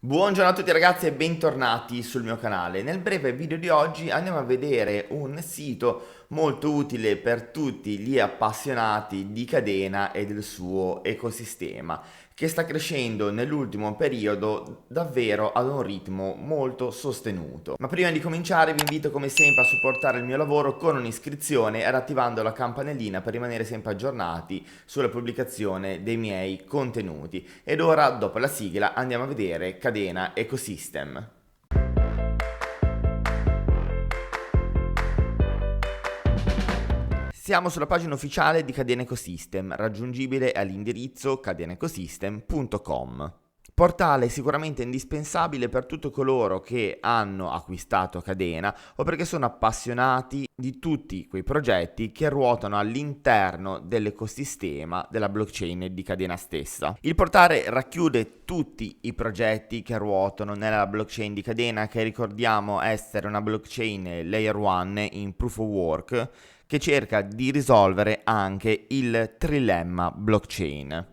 Buongiorno a tutti ragazzi e bentornati sul mio canale. Nel breve video di oggi andiamo a vedere un sito molto utile per tutti gli appassionati di Cadena e del suo ecosistema, che sta crescendo nell'ultimo periodo davvero ad un ritmo molto sostenuto. Ma prima di cominciare vi invito come sempre a supportare il mio lavoro con un'iscrizione ed attivando la campanellina per rimanere sempre aggiornati sulla pubblicazione dei miei contenuti. Ed ora, dopo la sigla, andiamo a vedere Cadena Ecosystem. Siamo sulla pagina ufficiale di Cadena Ecosystem, raggiungibile all'indirizzo cadenaecosystem.com. Portale sicuramente indispensabile per tutti coloro che hanno acquistato Cadena o perché sono appassionati di tutti quei progetti che ruotano all'interno dell'ecosistema della blockchain di Cadena stessa. Il portale racchiude tutti i progetti che ruotano nella blockchain di Cadena, che ricordiamo essere una blockchain layer 1 in proof of work, che cerca di risolvere anche il trilemma blockchain.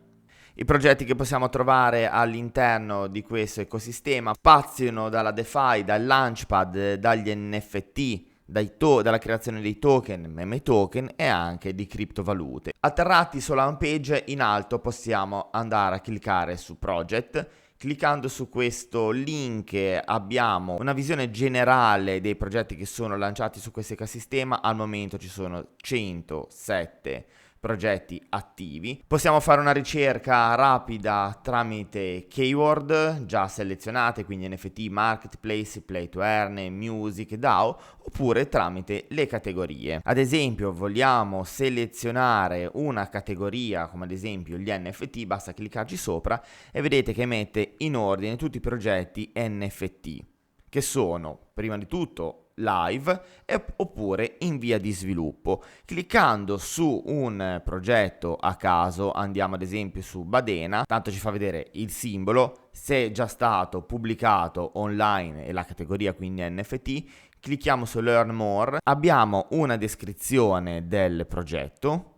I progetti che possiamo trovare all'interno di questo ecosistema spaziano dalla DeFi, dal Launchpad, dagli NFT, dalla creazione dei token, meme token e anche di criptovalute. Atterrati sulla home page, in alto possiamo andare a cliccare su Project. Cliccando su questo link abbiamo una visione generale dei progetti che sono lanciati su questo ecosistema. Al momento ci sono 107 progetti attivi. Possiamo fare una ricerca rapida tramite keyword già selezionate, quindi NFT, marketplace, play to earn, music, DAO, oppure tramite le categorie. Ad esempio, vogliamo selezionare una categoria come ad esempio gli NFT, basta cliccarci sopra e vedete che mette in ordine tutti i progetti NFT, che sono prima di tutto live oppure in via di sviluppo. Cliccando su un progetto a caso, andiamo ad esempio su Badena, tanto ci fa vedere il simbolo, se è già stato pubblicato online e la categoria quindi NFT. Clicchiamo su Learn More, abbiamo una descrizione del progetto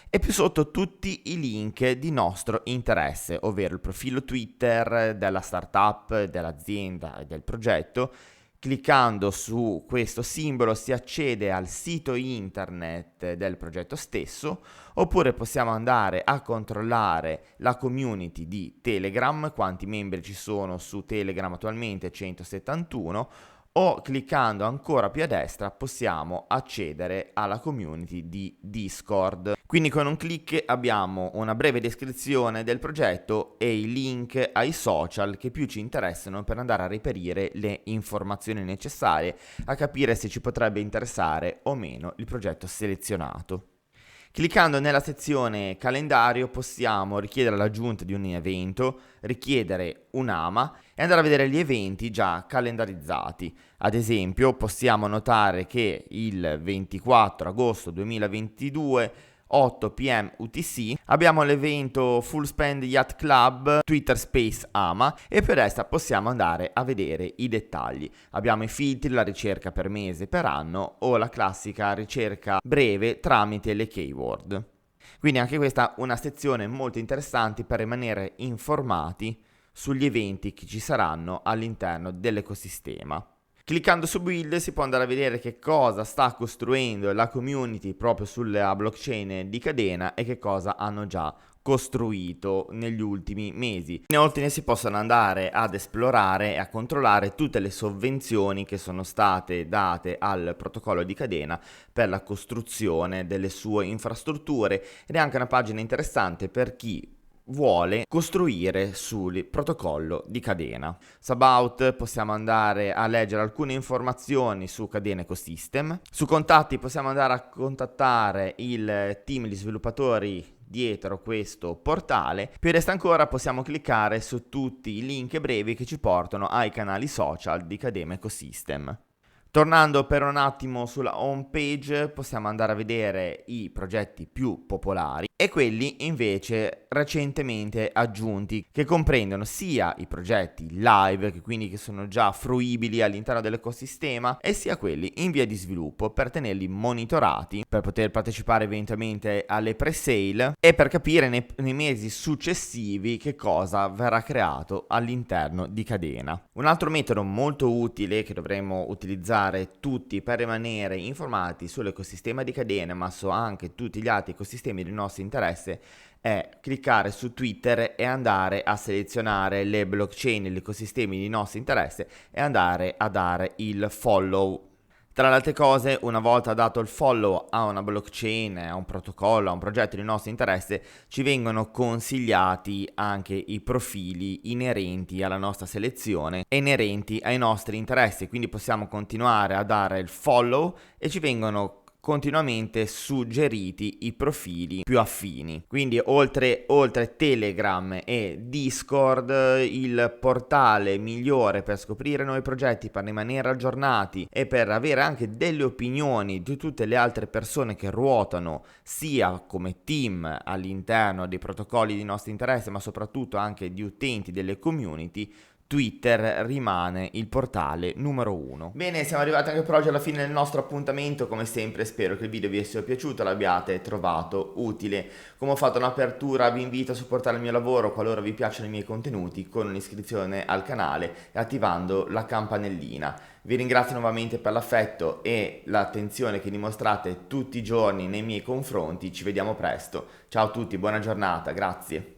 e più sotto tutti i link di nostro interesse, ovvero il profilo Twitter della startup, dell'azienda e del progetto. Cliccando su questo simbolo si accede al sito internet del progetto stesso, oppure possiamo andare a controllare la community di Telegram, quanti membri ci sono su Telegram attualmente, 171, o cliccando ancora più a destra possiamo accedere alla community di Discord. Quindi con un clic abbiamo una breve descrizione del progetto e i link ai social che più ci interessano per andare a reperire le informazioni necessarie a capire se ci potrebbe interessare o meno il progetto selezionato. Cliccando nella sezione calendario possiamo richiedere l'aggiunta di un evento, richiedere un'AMA e andare a vedere gli eventi già calendarizzati. Ad esempio possiamo notare che il 24 agosto 2022 8 p.m. UTC abbiamo l'evento Full Spend Yacht Club Twitter Space AMA e per essa possiamo andare a vedere i dettagli. Abbiamo i filtri, la ricerca per mese, per anno o la classica ricerca breve tramite le keyword. Quindi anche questa è una sezione molto interessante per rimanere informati sugli eventi che ci saranno all'interno dell'ecosistema. Cliccando su Build si può andare a vedere che cosa sta costruendo la community proprio sulla blockchain di Cadena e che cosa hanno già costruito negli ultimi mesi. Inoltre si possono andare ad esplorare e a controllare tutte le sovvenzioni che sono state date al protocollo di Cadena per la costruzione delle sue infrastrutture, ed è anche una pagina interessante per chi vuole costruire sul protocollo di Cadena. Su About possiamo andare a leggere alcune informazioni su Cadena Ecosystem. Su contatti possiamo andare a contattare il team di sviluppatori dietro questo portale. Più resta ancora possiamo cliccare su tutti i link brevi che ci portano ai canali social di Cadena Ecosystem. Tornando per un attimo sulla home page, possiamo andare a vedere i progetti più popolari e quelli invece recentemente aggiunti, che comprendono sia i progetti live, che sono già fruibili all'interno dell'ecosistema, e sia quelli in via di sviluppo, per tenerli monitorati, per poter partecipare eventualmente alle pre-sale e per capire nei mesi successivi che cosa verrà creato all'interno di Cadena. Un altro metodo molto utile che dovremmo utilizzare tutti per rimanere informati sull'ecosistema di Cadena, ma su anche tutti gli altri ecosistemi del nostro interesse, è cliccare su Twitter e andare a selezionare le blockchain, gli ecosistemi di nostro interesse e andare a dare il follow. Tra le altre cose, una volta dato il follow a una blockchain, a un protocollo, a un progetto di nostro interesse, ci vengono consigliati anche i profili inerenti alla nostra selezione e inerenti ai nostri interessi, quindi possiamo continuare a dare il follow e ci vengono continuamente suggeriti i profili più affini. Quindi oltre Telegram e Discord, il portale migliore per scoprire nuovi progetti, per rimanere aggiornati e per avere anche delle opinioni di tutte le altre persone che ruotano sia come team all'interno dei protocolli di nostro interesse, ma soprattutto anche di utenti delle community, Twitter rimane il portale numero 1. Bene, siamo arrivati anche per oggi alla fine del nostro appuntamento. Come sempre spero che il video vi sia piaciuto, l'abbiate trovato utile. Come ho fatto un'apertura, vi invito a supportare il mio lavoro qualora vi piacciono i miei contenuti con un'iscrizione al canale e attivando la campanellina. Vi ringrazio nuovamente per l'affetto e l'attenzione che dimostrate tutti i giorni nei miei confronti. Ci vediamo presto. Ciao a tutti, buona giornata, grazie.